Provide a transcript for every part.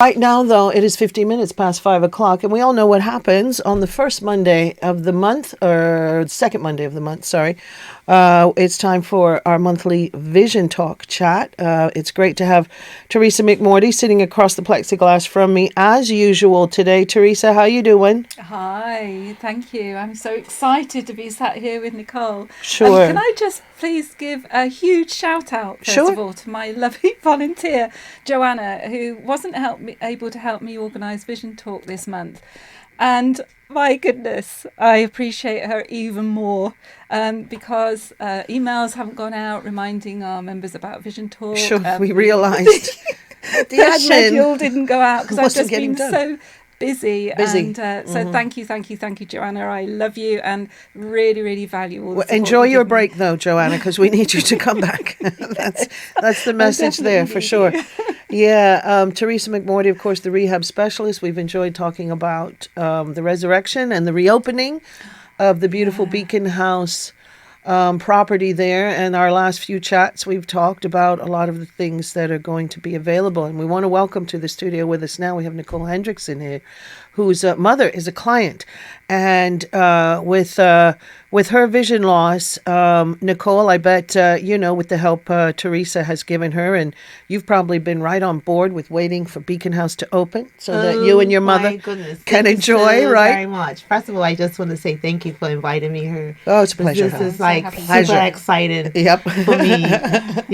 Right now, though, it is 15 minutes past 5 o'clock, and we all know what happens on the first Monday of the month, or second Monday of the month, sorry. It's time for our monthly Vision Talk chat. It's great to have Teresa McMorty sitting across the plexiglass from me, as usual today. Teresa, how you doing? Hi, thank you. I'm so excited to be sat here with Nicole. Sure. Can I just please give a huge shout out, first of all, to my lovely volunteer, Joanna, who wasn't able to help me organise Vision Talk this month. And my goodness, I appreciate her even more because emails haven't gone out reminding our members about Vision Talk. Sure, we realised the schedule didn't go out because I've just been done. so busy. And so thank you, Joanna. I love you and really, really value all the support. Enjoy your break, though, Joanna, because we need you to come back. That's the message there, for sure. Yeah, Teresa McMorty, of course, the rehab specialist. We've enjoyed talking about the resurrection and the reopening of the beautiful Beacon House property there. And our last few chats, we've talked about a lot of the things that are going to be available. And we want to welcome to the studio with us now, we have Nicole Hendrickson here, whose mother is a client. And with her vision loss, Nicole, I bet, with the help Teresa has given her, and you've probably been right on board with waiting for Beacon House to open so that you and your mother can enjoy, so right? Very much. First of all, I just want to say thank you for inviting me here. Oh, it's a pleasure. This is like Pleasure. super exciting for me,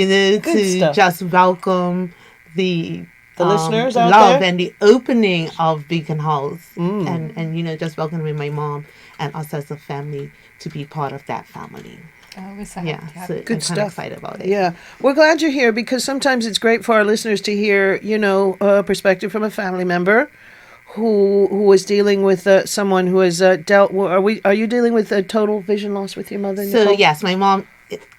to just welcome the listeners out love there? and the opening of Beacon House, and just welcoming my mom and us as a family to be part of that family. Oh, we're so So good I'm stuff. kind of excited about it. Yeah, we're glad you're here because sometimes it's great for our listeners to hear, a perspective from a family member who is dealing with someone who has dealt. Are you dealing with a total vision loss with your mother, Nicole? So yes, my mom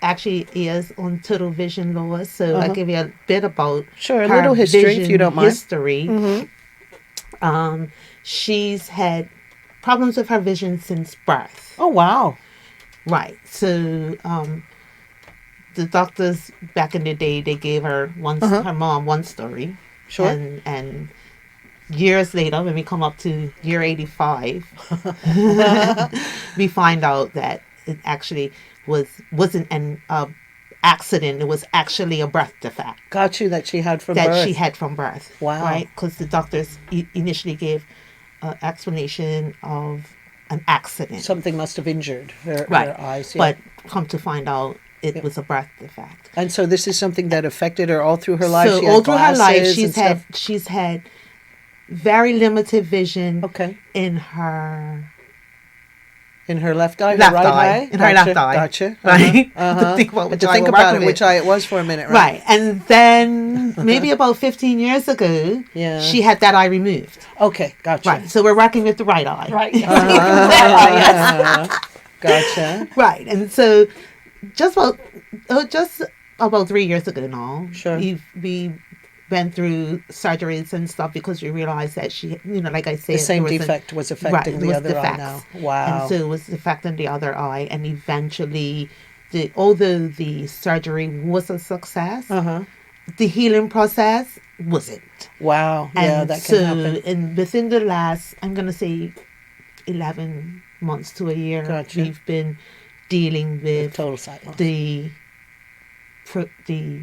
actually is on total vision loss. So I'll give you a bit about a little history if you don't mind. History. She's had problems with her vision since birth. Oh wow! Right. So the doctors back in the day, they gave her her mom one story. Sure. And years later, when we come up to year 85, we find out that it actually wasn't an accident. It was actually a birth defect. Got you, that she had from birth. Wow. Right? Because the doctors initially gave an explanation of an accident. Something must have injured her eyes. Yeah. But come to find out, it was a birth defect. And so this is something that affected her all through her life. So all through her life, she's had very limited vision. Okay. In her left eye, left right eye. eye? In her left eye. Gotcha. Right? To think about which eye it was for a minute, right? Right. And then maybe about 15 years ago, she had that eye removed. Okay, gotcha. Right. So we're working with the right eye. Right. Gotcha. Right. And so just about 3 years ago now, we went through surgeries and stuff because we realized that she, like I said, the same defect was affecting the other eye now. Wow. And so it was affecting the other eye, and eventually, although the surgery was a success, the healing process wasn't. Wow. And that can happen. And within the last, I'm going to say, 11 months to a year, we've been dealing with total sight loss. The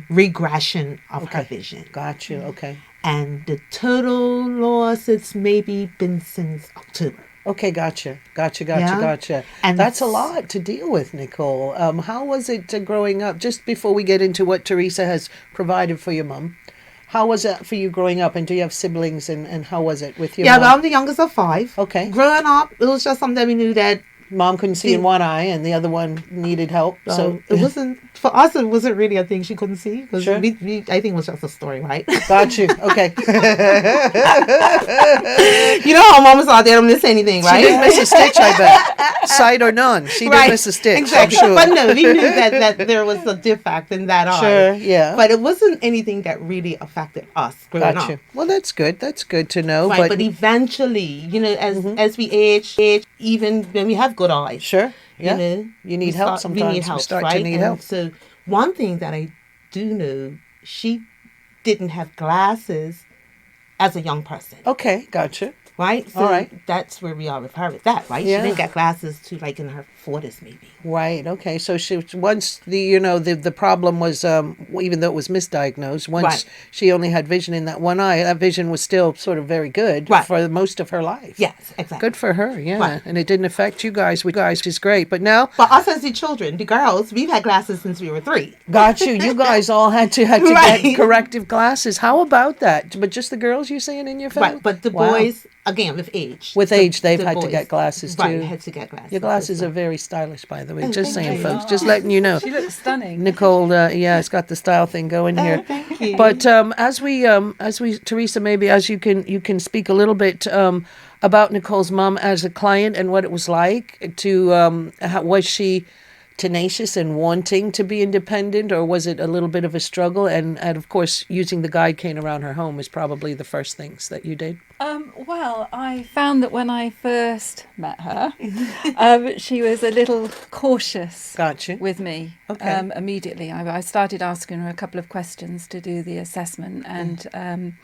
regression of her vision. Got you. Okay. And the total loss, it's maybe been since October. Okay, gotcha. And that's a lot to deal with, Nicole. How was it growing up? Just before we get into what Teresa has provided for your mom, how was it for you growing up? And do you have siblings? And how was it with your mom? Yeah, I'm the youngest of 5. Okay. Growing up, it was just something that we knew that mom couldn't see in one eye and the other one needed help. So it wasn't, for us, it wasn't really a thing she couldn't see. Because sure. I think it was just a story, right? Got you. Okay. How moms out there don't miss anything, right? She didn't miss a stitch, I bet. Sight or none. She didn't miss a stitch. Exactly. I'm sure. But no, we knew that there was a defect in that eye. Sure, yeah. But it wasn't anything that really affected us growing up. Well, that's good. That's good to know. Right, but eventually, as we age, even when we have good eyes. Sure. Yeah. You need help sometimes. We need help, to need help. So one thing that I do know, she didn't have glasses as a young person. Okay, gotcha. Right? So all right. That's where we are with her with that, right? Yeah. She didn't get glasses to like in her 40s maybe. Right. Okay. So she once the problem was even though it was misdiagnosed, once she only had vision in that one eye, that vision was still sort of very good for most of her life. Yes, exactly. Good for her. Yeah. And it didn't affect you guys. Which is great. But now, but us as the children, the girls, we've had glasses since we were 3. Got you. You guys all had to get corrective glasses. How about that? But just the girls, you saying, in your family? Right. But the boys, again, with age. With age, they've had to get glasses too. Right, had to get glasses. Your glasses are very stylish, by the way. Just saying, folks. Just letting you know. She looks stunning. Nicole, it's got the style thing going here. Thank you. But as we, Teresa, maybe as you can speak a little bit about Nicole's mom as a client and what it was like to, was she tenacious and wanting to be independent, or was it a little bit of a struggle? And of course, using the guide cane around her home is probably the first things that you did. Well, I found that when I first met her, she was a little cautious with me. Okay. Immediately. I started asking her a couple of questions to do the assessment, and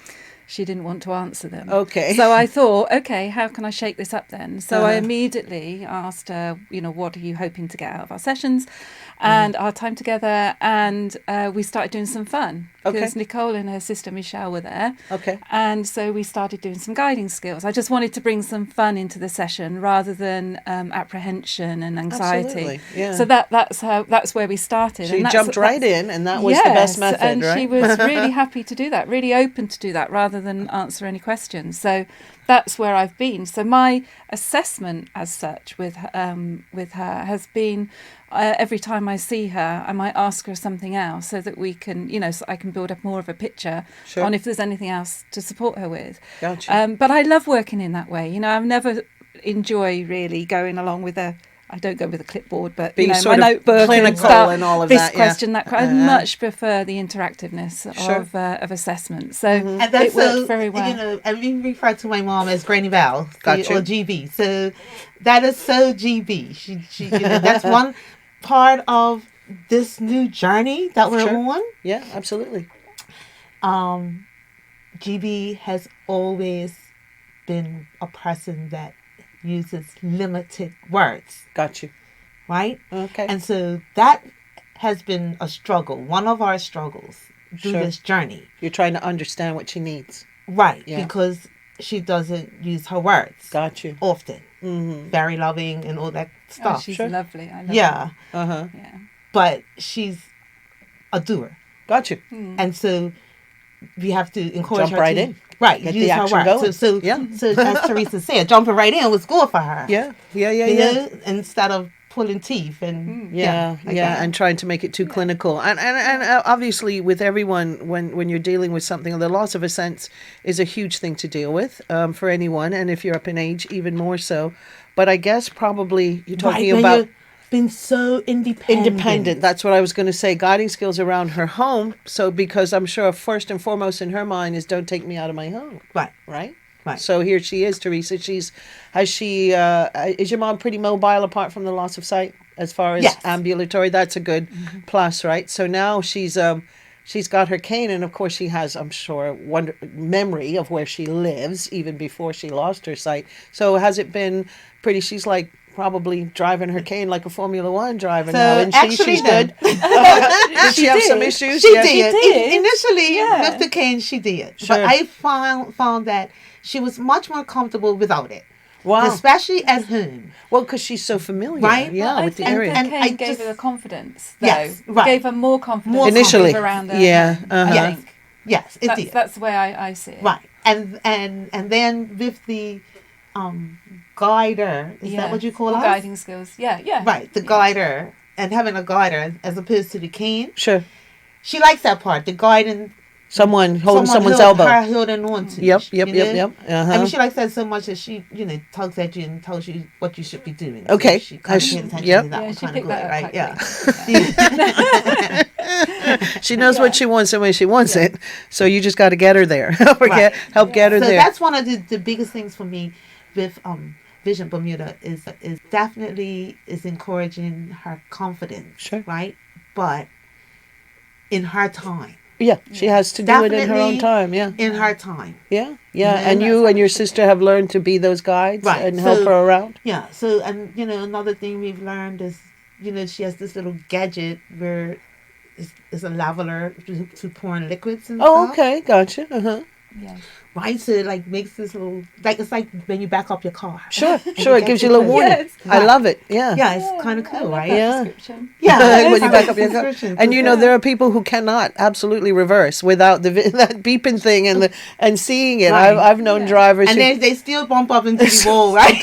she didn't want to answer them. Okay. So I thought, okay, how can I shake this up then? So I immediately asked her, what are you hoping to get out of our sessions and our time together? And we started doing some fun because Nicole and her sister Michelle were there. Okay. And so we started doing some guiding skills. I just wanted to bring some fun into the session rather than apprehension and anxiety. Absolutely. Yeah. So that's where we started. So you jumped right in, and that was the best method, and right? she was really happy to do that, really open to do that rather than answer any questions. So that's where I've been. So my assessment as such with her has been every time I see her, I might ask her something else so that we can, so I can build up more of a picture on if there's anything else to support her with. Gotcha. But I love working in that way. I've never enjoy really going along with I don't go with a clipboard, but my notebook clinical and all of this that. Question, that I much prefer the interactiveness of assessment. So and that's it worked very well. And we refer to my mom as Granny Bell or GB. So that is so GB. She that's one part of this new journey that we're on. Yeah, absolutely. GB has always been a person that uses limited words. Got you. Right? Okay. And so that has been a struggle, one of our struggles through this journey. You're trying to understand what she needs. Right. Yeah. Because she doesn't use her words. Got you. Often. Mm-hmm. Very loving and all that stuff. Oh, she's lovely. I love her. Uh-huh. Yeah. But she's a doer. Got you. And so we have to encourage her to right in. Right, get use the action going. So as Teresa said, jumping right in was good for her. Yeah. Instead of pulling teeth and and trying to make it too clinical. And obviously with everyone, when you're dealing with something, the loss of a sense is a huge thing to deal with for anyone, and if you're up in age, even more so. But I guess probably you're talking about been so independent. That's what I was going to say. Guiding skills around her home. So because I'm sure first and foremost in her mind is don't take me out of my home. Right. So here she is, Teresa. Is your mom pretty mobile apart from the loss of sight as far as ambulatory? That's a good plus, right? So now she's got her cane, and of course she has, I'm sure, memory of where she lives even before she lost her sight. So has it been pretty? She's like probably driving her cane like a Formula One driver now, and she's good. Did she have some issues? She did. Initially, with the cane, she did. But I found that she was much more comfortable without it. Wow. Especially at home. Well, because she's so familiar. Right? Yeah, with the area. And cane gave her the confidence, though. Yes, right. Gave her more confidence. Initially. Around her. Yeah. I think. Yes, it did. That's the way I see it. Right. And then with the guider, is that what you call it? Guiding skills. Yeah. Right, the guider, and having a guider as opposed to the cane. Sure. She likes that part, the guiding. Someone holding someone's elbow. Her holding on to. Yep. I mean, she likes that so much that she, tugs at you and tells you what you should be doing. Okay. So she kind of pays attention to that one she kind of picked good, that up right? She knows what she wants and when she wants it. So you just got to get her there. Help get her there. So that's one of the biggest things for me with Vision Bermuda is definitely encouraging her confidence. Sure. Right? But in her time. Yeah, she has to do it in her own time. Yeah, in her time. Yeah. And you and your sister have learned to be those guides and help her around. Yeah. So, and another thing we've learned is, she has this little gadget where it's a leveler to pour in liquids and stuff. Oh, okay, gotcha. Yeah. Right, so it makes this little it's like when you back up your car. Sure. It gives you a little warning. Yes. I love it. Yeah. Yeah, it's kind of cool, right? Yeah. Yeah, when you back up your car, and there are people who cannot absolutely reverse without that beeping thing and seeing it. Right. I've known drivers, and they still bump up into the wall, right?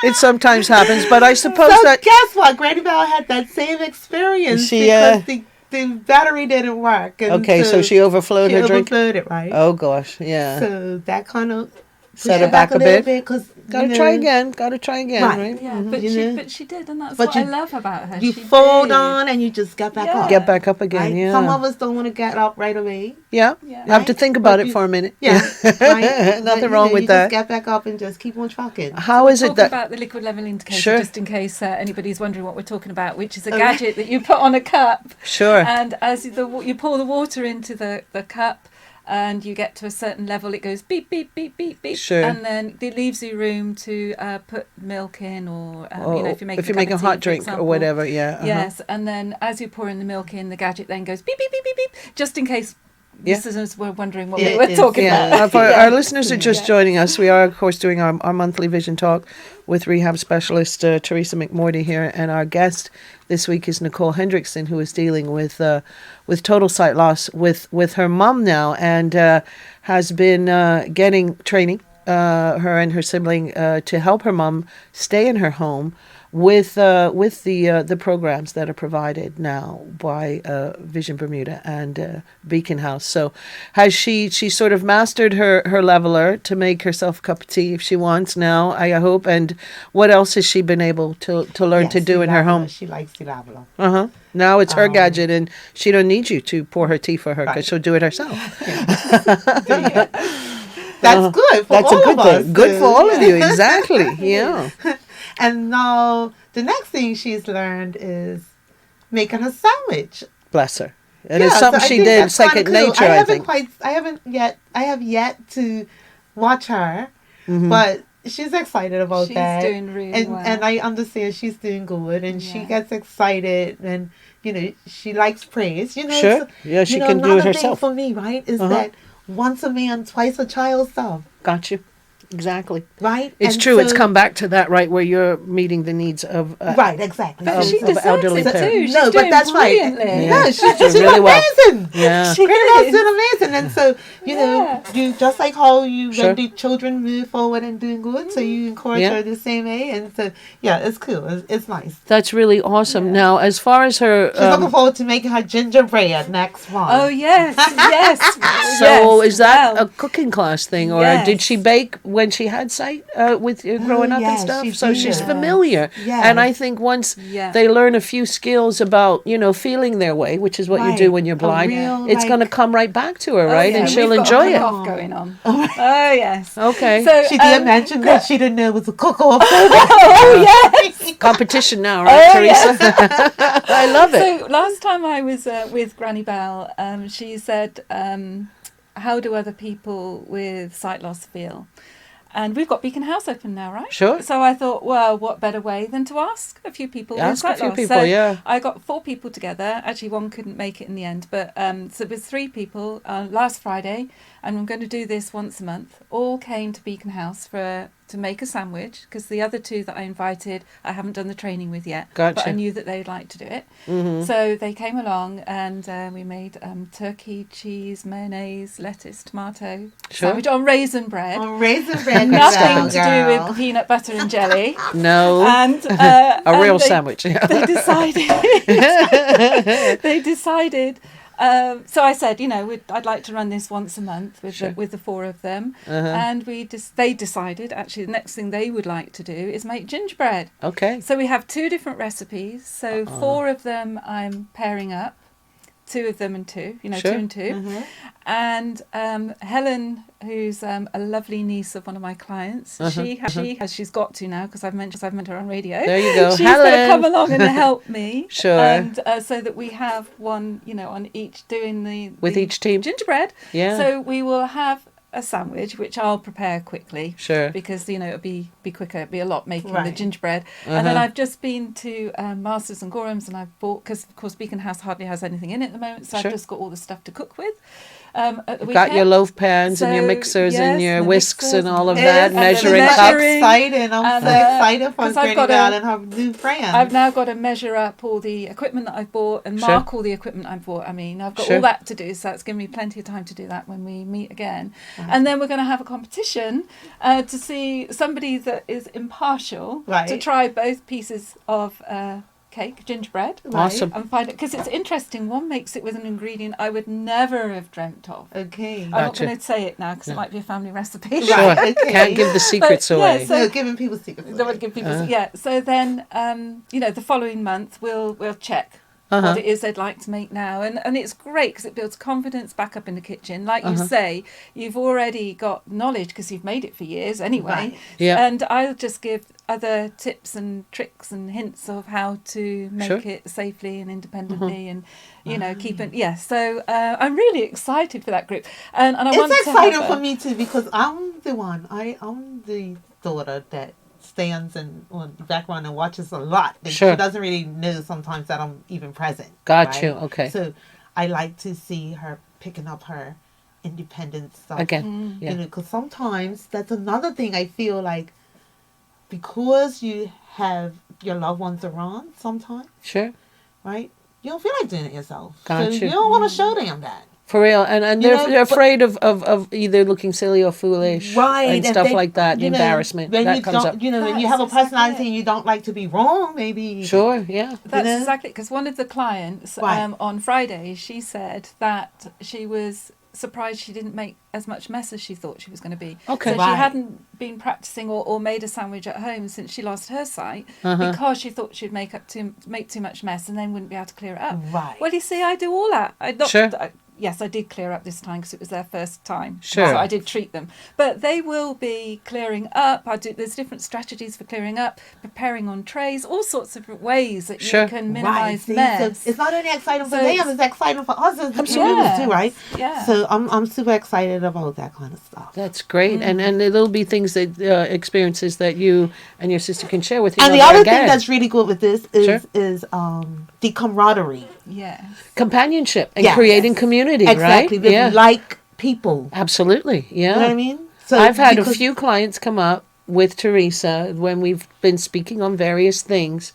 It sometimes happens, but I suppose that. Guess what? Granny Bell had that same experience because the battery didn't work. And so she overflowed her drink. Overflowed it, right? Oh gosh, yeah. So that kind of set her back a bit. Because Gotta try again, right? Yeah, but she did, and that's what I love about her. You fold on and you just get back up. Get back up again, right? yeah. Some of us don't want to get up right away. Yeah. You have to think about it for a minute. Yeah. Right? Nothing wrong with that. Just get back up and just keep on trucking. How is it that... about the liquid level indicator, just in case anybody's wondering what we're talking about, which is a gadget that you put on a cup. Sure. And as you pour the water into the cup, and you get to a certain level, it goes beep, beep, beep, beep, beep. Sure. And then it leaves you room to put milk in, or if you're making a hot drink or whatever, Yes, and then as you pour in the milk in, the gadget then goes beep, beep, beep, beep, beep, just in case listeners were wondering what we were talking about. Our listeners are just joining us. We are, of course, doing our monthly Vision Talk with rehab specialist Teresa McMorty here, and our guest this week is Nicole Hendrickson, who is dealing with total sight loss with her mom now, and has been getting training, her and her sibling, to help her mom stay in her home with the programs that are provided now by Vision Bermuda and Beacon House. So has she sort of mastered her leveler to make herself a cup of tea if she wants now, I hope, and what else has she been able to learn to do in her home? She likes the leveler. Now it's her gadget, and she don't need you to pour her tea for her because she'll do it herself. That's good for all of us. Good for all of you, exactly. Yeah. And now the next thing she's learned is making a sandwich. Bless her. And it's something she did second nature, I think. I have yet to watch her, but she's excited about that. She's doing really well. And I understand she's doing good, and she gets excited, and she likes praise. Sure. She can do it herself. Thing for me, right, is that once a man, twice a child self. Got you. Exactly. Right? It's true. It's come back to that, right, where you're meeting the needs of right, exactly. But she deserves elderly it parents. too. She's doing but that's brilliantly. right. Yeah, she's doing really amazing. Well. Yeah. She's doing amazing. And so, you just like how when the children move forward and doing good, so you encourage her the same way. And so, it's cool. It's nice. That's really awesome. Now, as far as her... She's looking forward to making her gingerbread next month. Oh, yes. Yes. So is that a cooking class thing, or did she bake when she had sight? With growing up and stuff, so she's familiar. And I think once they learn a few skills about feeling their way, which is what you do when you're blind, it's going to come right back to her, right? And she'll enjoy it. Going on. Oh yes. Okay. So she did mention that she didn't know it was a cook-off. Yes. Competition now, right, Teresa? Yes. I love it. So last time I was with Granny Bell, she said, "How do other people with sight loss feel?" And we've got Beacon House open now, right? Sure. So I thought, well, what better way than to ask a few people. Ask a few people, so I got 4 people together. Actually, one couldn't make it in the end. But so it was 3 people last Friday. And I'm going to do this once a month. All came to Beacon House to make a sandwich, because the other 2 that I invited, I haven't done the training with yet. Gotcha. But I knew that they'd like to do it. Mm-hmm. So they came along, and we made turkey, cheese, mayonnaise, lettuce, tomato sandwich on raisin bread. On raisin bread. Nothing to do with peanut butter and jelly. No. And a real sandwich. They decided. They decided. So I said, I'd like to run this once a month with the 4 of them, and they decided actually the next thing they would like to do is make gingerbread. Okay. So we have 2 different recipes. So 4 of them I'm pairing up two of them and two, Sure. 2 and 2. And Helen, who's a lovely niece of one of my clients, she's got to now because I've mentioned her on radio. There you go, She's Helen. going to come along and help me. Sure. And so that we have one, on each doing with each team gingerbread. Yeah. So we will have a sandwich, which I'll prepare quickly. Sure. Because, it'll be quicker. It'll be a lot making the gingerbread. And then I've just been to Masters and Gorham's and I've bought, because of course Beacon House hardly has anything in it at the moment, so I've just got all the stuff to cook with. You've got your loaf pans and your mixers and your whisks and all of that, measuring cups. I'm so excited for Granny Val and her new friends. I've now got to measure up all the equipment that I've bought and mark all the equipment I've bought. I mean, I've got all that to do, so that's giving me plenty of time to do that when we meet again. And then we're going to have a competition to see somebody that is impartial to try both pieces of cake, gingerbread. Awesome. And find it, because it's interesting. One makes it with an ingredient I would never have dreamt of. Okay. I'm not going to say it now because it might be a family recipe. Sure. Okay. Can't give the secrets away. Yeah, so giving people secrets away. Don't want to give people so then the following month we'll check what it is they'd like to make now, and it's great because it builds confidence back up in the kitchen. Like you say, you've already got knowledge because you've made it for years anyway. And I'll just give other tips and tricks and hints of how to make it safely and independently and keep it so I'm really excited for that group, and I want to exciting for me too because I'm the daughter that stands in on the background and watches a lot. She doesn't really know sometimes that I'm even present. Got you. Okay. So I like to see her picking up her independent stuff again. Because sometimes that's another thing I feel like, because you have your loved ones around sometimes. Sure. Right? You don't feel like doing it yourself. Got you. You don't want to show them that. For real, and they're afraid of either looking silly or foolish, and stuff like that. The embarrassment that comes up. When you have a personality and you don't like to be wrong, maybe. Sure, yeah. That's exactly, because one of the clients on Friday, she said that she was surprised she didn't make as much mess as she thought she was going to be. Okay. So she hadn't been practicing or made a sandwich at home since she lost her sight because she thought she'd make too much mess and then wouldn't be able to clear it up. Right. Well, you see, I do all that. Yes, I did clear up this time because it was their first time. Sure. So I did treat them. But they will be clearing up. There's different strategies for clearing up, preparing on trays, all sorts of ways that you can minimise mess. So it's not only exciting for them, it's exciting for us as consumers too, right? Yeah. So I'm super excited about that kind of stuff. That's great. And it'll be things that, experiences that you and your sister can share with you. And the other thing that's really good with this is the camaraderie. Yeah. Companionship and creating community, exactly. Right? Yeah. Like people. Absolutely. Yeah. You know what I mean? So I've had a few clients come up with Teresa when we've been speaking on various things,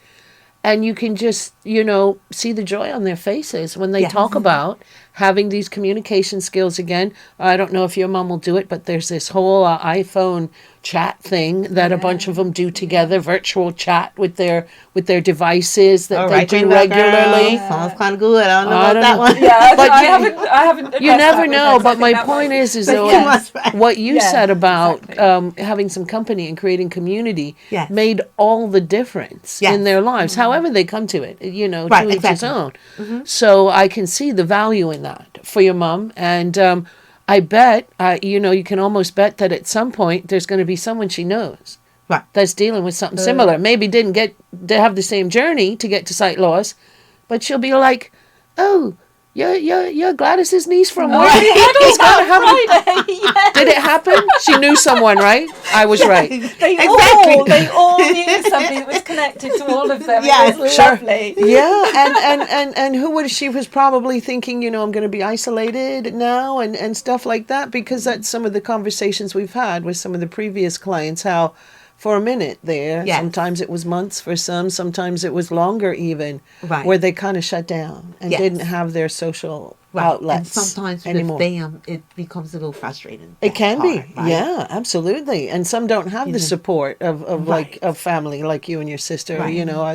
and you can just, see the joy on their faces when they talk about having these communication skills again. I don't know if your mom will do it, but there's this whole iPhone chat thing that a bunch of them do together, virtual chat with their devices that they do regularly. Sounds kind of good. I don't know about that one. Yeah, but I haven't. You never know. But my point is what you said about having some company and creating community made all the difference in their lives. However they come to it, to each his own. So I can see the value in that for your mom, and I bet you can almost bet that at some point there's going to be someone she knows that's dealing with something similar. Maybe didn't get to have the same journey to get to sight loss, but she'll be like, "Oh, you're Gladys's niece from work." Did it happen? She knew someone, right? I was right. They all knew somebody that was connected to all of them. It was lovely. Yeah, and she was probably thinking, I'm going to be isolated now and stuff like that, because that's some of the conversations we've had with some of the previous clients, how for a minute there, sometimes it was months for some, sometimes it was longer even, where they kind of shut down and didn't have their social outlets and sometimes anymore. With them, it becomes a little frustrating. It can be, yeah, absolutely. And some don't have the support of family like you and your sister.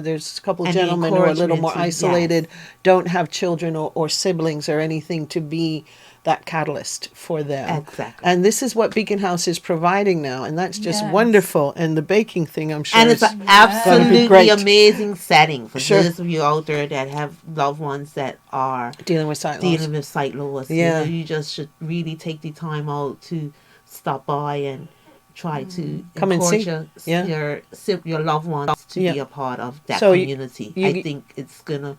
There's a couple of gentlemen who are a little more isolated, don't have children or siblings or anything to be that catalyst for them. Exactly. And this is what Beacon House is providing now, and that's just wonderful. And the baking thing, I'm sure, and it's an absolutely amazing setting for those of you out there that have loved ones that are dealing with sight loss. Yeah, you just should really take the time out to stop by and try to come and see your loved ones to be a part of that community. I think it's gonna,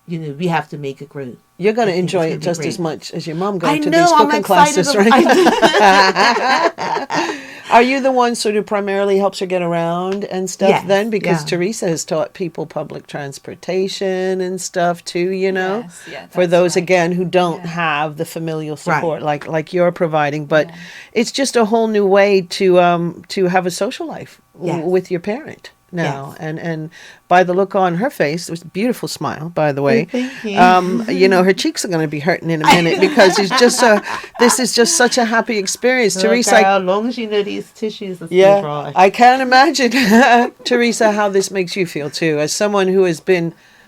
we have to make it grow. You're going to enjoy it just as much as your mom going to these cooking classes, right? Are you the one sort of primarily helps her get around and stuff then? Because Teresa has taught people public transportation and stuff too, for those, again, who don't have the familial support like you're providing. But it's just a whole new way to have a social life with your parent now. And by the look on her face, it was a beautiful smile, by the way. Thank you. Her cheeks are going to be hurting in a minute because this is just such a happy experience. Teresa, how long as you know these tissues are still dry. I can't imagine, Teresa, how this makes you feel too, as someone who has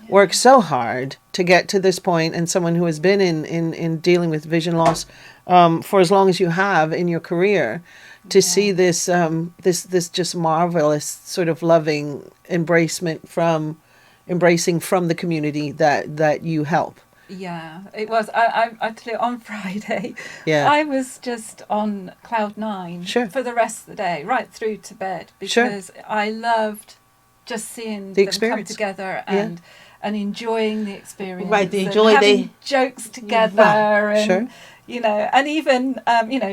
worked so hard to get to this point, and someone who has been in dealing with vision loss for as long as you have in your career. To see this this just marvelous sort of loving embracing from the community that you help. Yeah, it was. I tell you, on Friday, I was just on cloud 9 for the rest of the day, right through to bed, because I loved just seeing them come together and enjoying the experience. Right, having jokes together and. And even,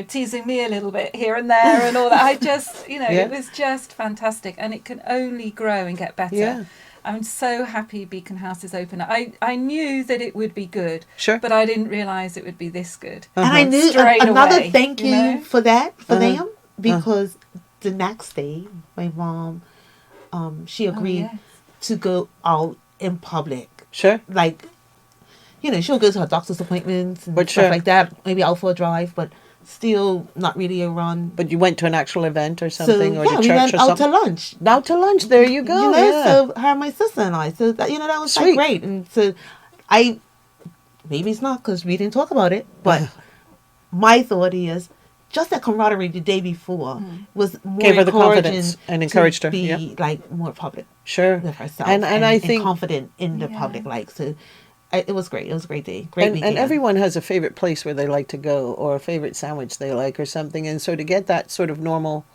teasing me a little bit here and there and all that. I just, it was just fantastic, and it can only grow and get better. Yeah. I'm so happy Beacon House is open. I knew that it would be good, but I didn't realise it would be this good. And I knew another thank you for that, for them, because the next day, my mom, she agreed to go out in public. Sure. Like, she'll go to her doctor's appointments and stuff like that. Maybe out for a drive, but still not really a run. But you went to an actual event or something, or to church we went or out something? to lunch. Out to lunch. There you go. So her and my sister and I. So that, that was like great. And so maybe it's not because we didn't talk about it, but my thought is just that camaraderie the day before was more gave her the confidence and encouraged her to be like more public. Sure. With herself. And I think confident in the public, so. It was great. It was a great day. Great weekend. And everyone has a favorite place where they like to go, or a favorite sandwich they like, or something. And so to get that sort of normal,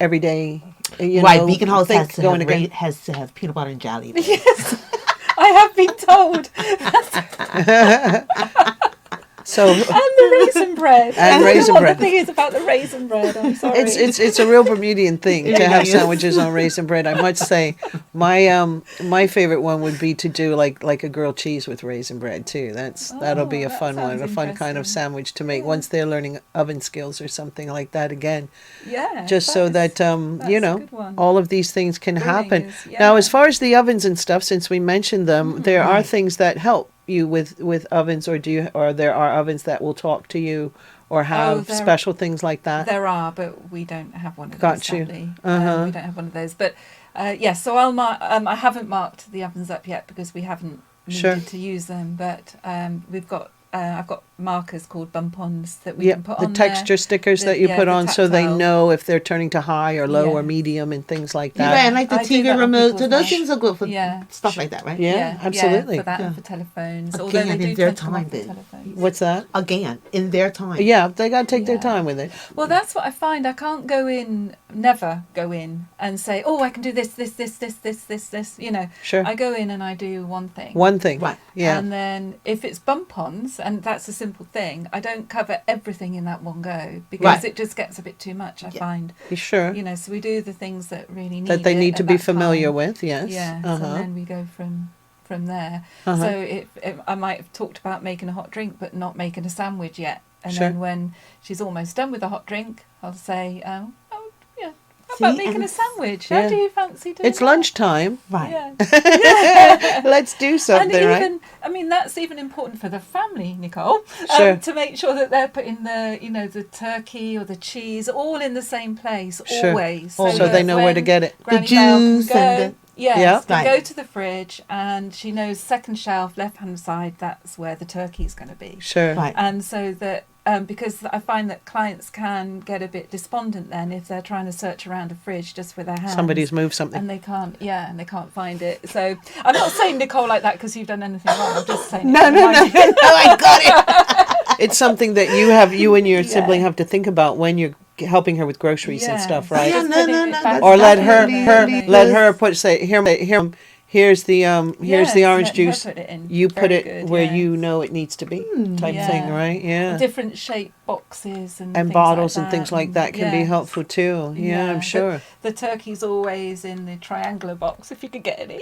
everyday, Beacon House has to have peanut butter and jelly. Yes, I have been told. So and the raisin bread. And raisin bread. The thing is about the raisin bread. I'm sorry. It's a real Bermudian thing to have sandwiches on raisin bread. I must say, my favorite one would be to do like a grilled cheese with raisin bread too. That'll be a fun one, a fun kind of sandwich to make once they're learning oven skills or something like that again. Yeah. Just so that all of these things can happen. Now, as far as the ovens and stuff, since we mentioned them, there are things that help you with ovens, or there are ovens that will talk to you or have special things like that? There are, but we don't have one of those. Got you. We don't have one of those. But so I'll mark. I haven't marked the ovens up yet because we haven't needed to use them. But we've got. I've got markers called bump-ons that we can put on the texture stickers that you put on so they know if they're turning to high or low or medium and things like that. Yeah, and like the TV remote. So those things are good for stuff like that, right? Yeah, absolutely. For that and for telephones. Again, although they do in their tend to come time off the telephones. What's that? Again, in their time. Yeah, they got to take their time with it. Well, that's what I find. I can't never go in and say, oh, I can do this. Sure. I go in and I do one thing. Right. Yeah. And then if it's bump-ons, and that's a simple thing, I don't cover everything in that one go because it just gets a bit too much, I find. Sure. So we do the things that really need that they need to be familiar with, yes. Yeah, and then we go from there. So I might have talked about making a hot drink but not making a sandwich yet. And then when she's almost done with the hot drink, I'll say, how about making a sandwich? How do you fancy doing It's lunchtime. Right. Yeah. Let's do something, and even, that's even important for the family, Nicole, to make sure that they're putting the turkey or the cheese all in the same place, always. So they know where to get it. Granny the juice and go to the fridge, and she knows second shelf, left-hand side, that's where the turkey's going to be. Sure. Right. And so that because I find that clients can get a bit despondent then if they're trying to search around a fridge just with their hands. Somebody's moved something. And they can't find it. So I'm not saying, Nicole, like that because you've done anything wrong. I'm just saying. No, I got it. It's something that you and your sibling have to think about when you're helping her with groceries and stuff, right? Yeah, no. Or let her say here. Here's the orange juice. You put it where you know it needs to be, type thing, right? Yeah. Different shaped boxes and bottles like and things like that can be helpful too. Yeah, I'm sure. The turkey's always in the triangular box if you could get any.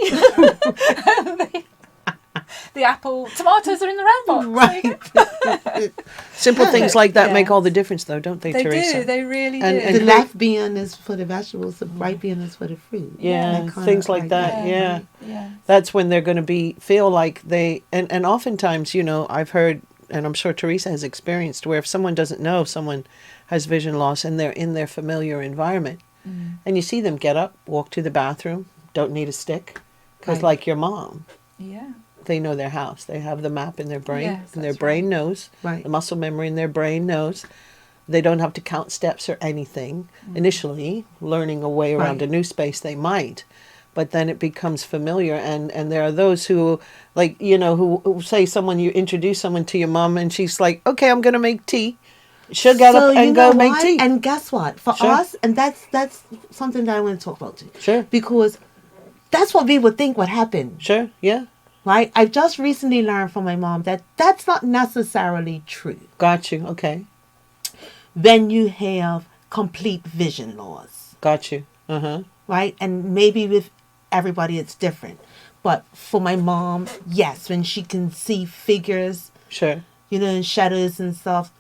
The apple, tomatoes are in the round box. Right. Simple things like that make all the difference, though, don't they, Teresa? They do. They really do. And the left bean is for the vegetables, the right bean is for the fruit. Yeah, things like that. Yeah. Yeah. That's when they're going to feel like they, and oftentimes, I've heard, and I'm sure Teresa has experienced, where if someone doesn't know someone has vision loss and they're in their familiar environment, and you see them get up, walk to the bathroom, don't need a stick, because like your mom. Yeah. They know their house. They have the map in their brain, Yes, and their brain knows. Right. The muscle memory in their brain knows. They don't have to count steps or anything. Initially, learning a way around a new space, they might. But then it becomes familiar. And there are those who, like, who say you introduce someone to your mom, and she's like, okay, I'm going to make tea. She'll get up and go make tea. And guess what? For us, and that's something that I want to talk about too. Sure. Because that's what we would think would happen. Sure, yeah. Right? I've just recently learned from my mom that that's not necessarily true. Got you. Okay. When you have complete vision loss. Got you. Uh-huh. Right? And maybe with everybody it's different. But for my mom, yes, when she can see figures. Sure. And shadows and stuff.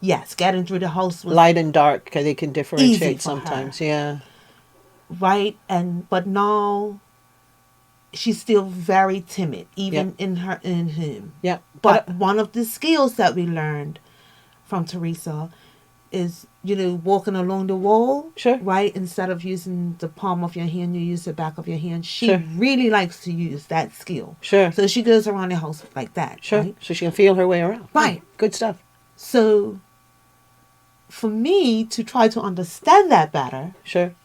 Yes, getting through the house was light and dark, they can differentiate easy for sometimes. her. Yeah. Right? But now she's still very timid, even in him. Yeah. But one of the skills that we learned from Teresa is, walking along the wall. Sure. Right? Instead of using the palm of your hand, you use the back of your hand. She really likes to use that skill. Sure. So she goes around the house like that. Sure. Right? So she can feel her way around. Right. Good stuff. So for me to try to understand that better. Sure.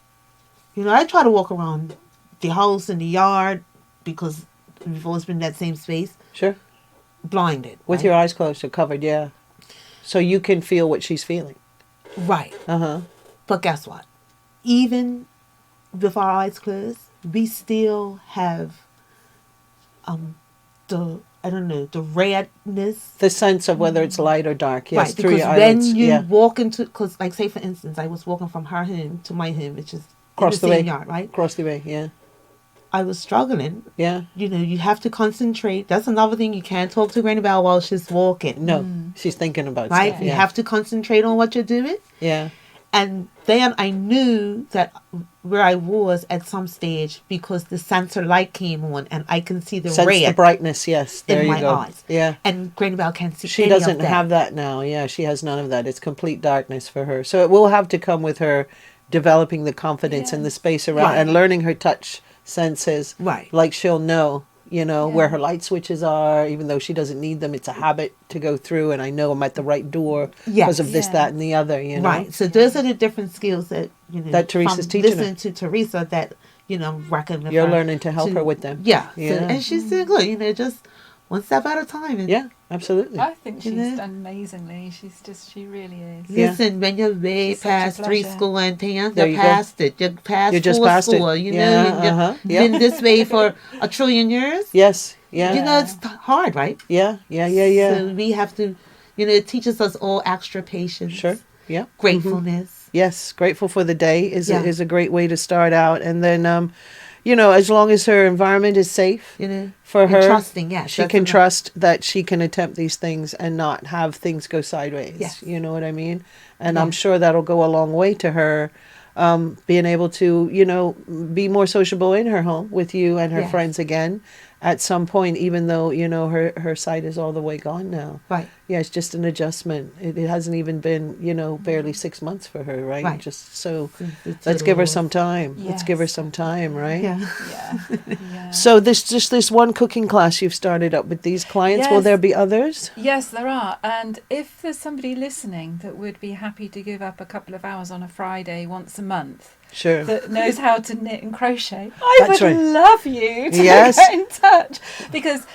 I try to walk around the house and the yard because we've always been in that same space. Sure. Blinded. With your eyes closed or covered, yeah. So you can feel what she's feeling. Right. Uh-huh. But guess what? Even with our eyes closed, we still have the redness. The sense of whether it's light or dark, yes, right, through your because eyelids. when you walk into, because like say for instance, I was walking from her home to my home, which is across the way, yard, right? Across the way, yeah. I was struggling. Yeah. You have to concentrate. That's another thing. You can't talk to Granny Bell while she's walking. No, she's thinking about right? stuff. You Yeah. have to concentrate on what you're doing. Yeah. And then I knew that where I was at some stage because the sensor light came on and I can see the red. The brightness, yes. There in you my go. eyes. Yeah. And Granny Bell can't see She any doesn't of that. have that now. Yeah, she has none of that. It's complete darkness for her. So it will have to come with her developing the confidence and the space around and learning her touch senses. Right. Like she'll know, where her light switches are, even though she doesn't need them. It's a habit to go through, and I know I'm at the right door because of this, that, and the other, Right. So those are the different skills that, that Teresa's teaching her. Listening to Teresa that, working with You're her learning to help her with them. Yeah. Yeah. So, and she's doing good, just one step at a time. And, Yeah, absolutely. I think she's done amazingly. She really is. Listen, when you're way She's such a past three pleasure. school and 10, There you're you go. past it. You're past You're just four past it. school. Yeah, You've been this way for a trillion years. Yes, yeah. It's hard, right? Yeah. So we have to, it teaches us all extra patience. Sure, yeah. Gratefulness. Yes, grateful for the day is Yeah. is a great way to start out. And then, as long as her environment is safe for and her, trusting, yes. she can trust that she can attempt these things and not have things go sideways. Yes. You know what I mean? And I'm sure that'll go a long way to her being able to, be more sociable in her home with you and her friends again at some point, even though, her sight is all the way gone now. Right. Yeah, it's just an adjustment. It hasn't even been, barely 6 months for her, right? Right. Just so It's let's give her some time. Yes. Let's give her some time, right? Yeah. Yeah. So this one cooking class you've started up with these clients. Will Yes. there be others? Yes, there are. And if there's somebody listening that would be happy to give up a couple of hours on a Friday once a month, Sure. that knows how to knit and crochet, I That's would right. love you to Yes. get in touch, because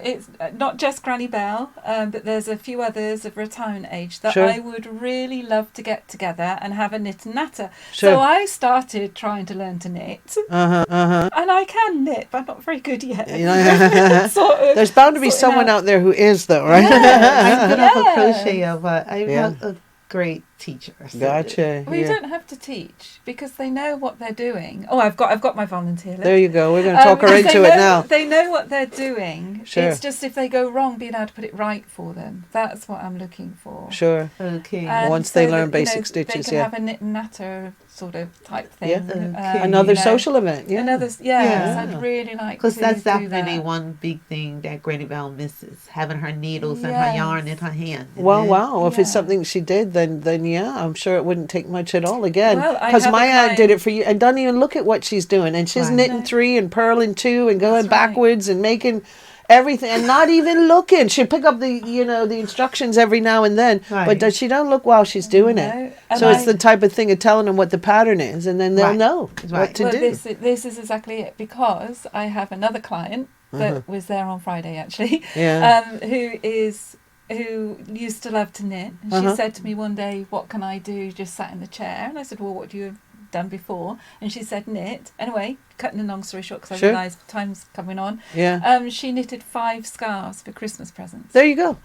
it's not just Granny Bell, but there's a few others of retirement age that Sure. I would really love to get together and have a knit and natter. Sure. So I started trying to learn to knit, and I can knit, but I'm not very good yet. Sort of There's bound to be sorting someone out there who is, though, right? I'm good off a Yeah. crochet, but I'm Yeah. not a great teacher. So Gotcha. Well, you Yeah. don't have to teach because they know what they're doing. Oh, I've got my volunteer list. There you go. We're going to talk her They into know, it now. They know what they're doing. Sure. It's just if they go wrong, being able to put it right for them. That's what I'm looking for. Sure. Okay. And Once they so learn that, basic they stitches, can yeah. have a knit and natter sort of type thing. Yeah. Okay. Another social event. Yeah. Another, yes, Yeah. I'd really like Because to that's do definitely that. one big thing that Granny Bell misses, having her needles and her Yes. yarn in her hand. Well, And wow. If it's Yeah. something she did, then yeah, I'm sure it wouldn't take much at all again. Well, I Because have a my aunt did client- it for you and doesn't even look at what she's doing. And she's Right. knitting No. 3 and purling 2 and going That's right. backwards and making everything and not even looking. She'll pick up the instructions every now and then, but Right. she don't look while she's doing it. No. And So it's I- the type of thing of telling them what the pattern is, and then they'll Right. know what Right. to Well, do. this is exactly it, because I have another client that was there on Friday actually, Yeah. who used to love to knit. And she said to me one day, "What can I do?" Just sat in the chair, and I said, "Well, what do you have done before?" And she said, "Knit." Anyway, cutting a long story short, because Sure. I realised time's coming on. Yeah. She knitted 5 scarves for Christmas presents. There you go.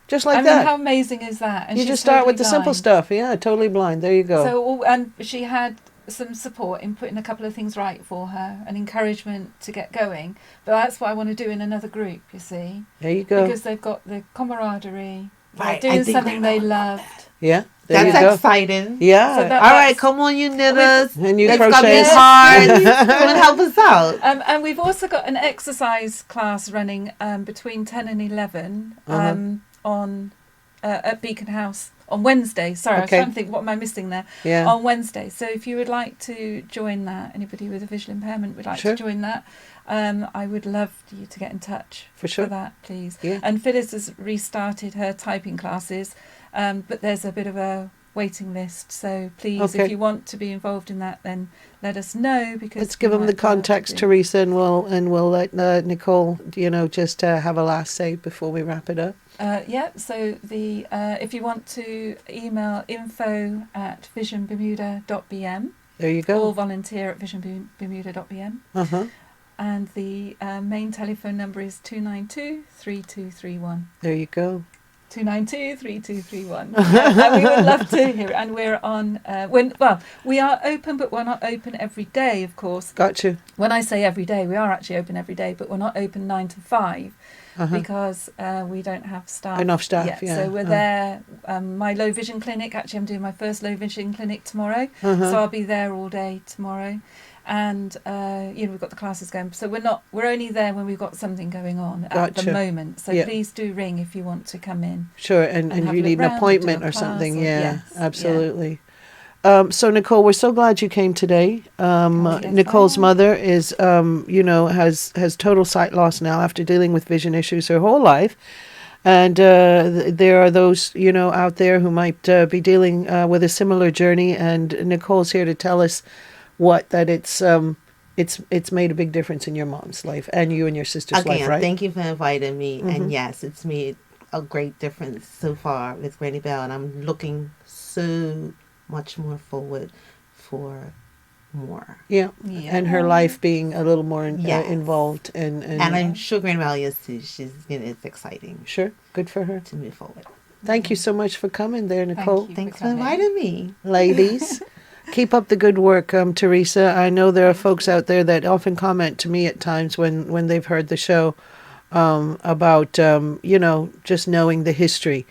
Just like I mean, that. how amazing is that? And You she's just start with the totally simple blind. stuff. Yeah, totally blind. There you go. So, and she had some support in putting a couple of things right for her and encouragement to get going. But that's what I want to do in another group, you see, There you go. because they've got the camaraderie, they're Right, I doing think something they loved. Yeah. There That's you go. exciting. Yeah. So that- All right, that's- come on, you knitters. And you It's gonna be crochet. hard. Come and help us out. And we've also got an exercise class running between 10 and 11 on at Beacon House on Wednesday. Sorry, I was Okay. trying to think, what am I missing there? Yeah. On Wednesday. So if you would like to join that, anybody with a visual impairment would like Sure. to join that, I would love you to get in touch For sure. that, please. Yeah. And Phyllis has restarted her typing classes, but there's a bit of a waiting list. So please, Okay. if you want to be involved in that, then let us know, because Let's give we them the might be able to contacts, do- Teresa, and we'll let Nicole, just have a last say before we wrap it up. So the if you want to email info@visionbermuda.bm, There you or go. volunteer at visionbermuda.bm. Uh-huh. And the main telephone number is 292-3231. There you go. 292-3231. And we would love to hear it. And we're on, we are open, but we're not open every day, of course. Got you. When I say every day, we are actually open every day, but we're not open 9 to 5 because we don't have staff. Enough staff, yet. yeah. So we're there. My low vision clinic, actually I'm doing my first low vision clinic tomorrow. Uh-huh. So I'll be there all day tomorrow. And we've got the classes going, so we're only there when we've got something going on at Gotcha. the moment. So Yeah. please do ring if you want to come in. Sure, and have a you look need an round, appointment do a or something. class, or- Yeah, yes, yeah. absolutely. So Nicole, we're so glad you came today. yes, Nicole's I am. mother is, has total sight loss now after dealing with vision issues her whole life. And there are those, out there who might be dealing with a similar journey. And Nicole's here to tell us it's made a big difference in your mom's life and you and your sister's life, Again, right? thank you for inviting me. And yes, it's made a great difference so far with Granny Bell. And I'm looking so much more forward for more. Yeah. Yeah. And her life being a little more Yes. involved. And And I'm sure Granny Bell is too. It's exciting sure, good for her. to move forward. Thank you so much for coming there, Nicole. you. Thanks for coming. inviting me. Ladies, keep up the good work, Teresa. I know there are folks out there that often comment to me at times when they've heard the show about, just knowing the history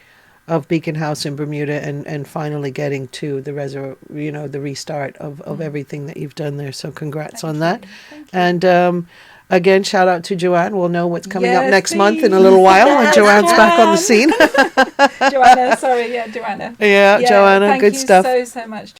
of Beacon House in Bermuda and finally getting to the the restart of everything that you've done there. So congrats on that. Thank you. And Again, shout out to Joanne. We'll know what's coming up Yes, next month in a please. little while when Yes, Joanne's back on the scene. Joanna, sorry, yeah, Joanna. Yeah, Joanna, thank good you stuff. so much.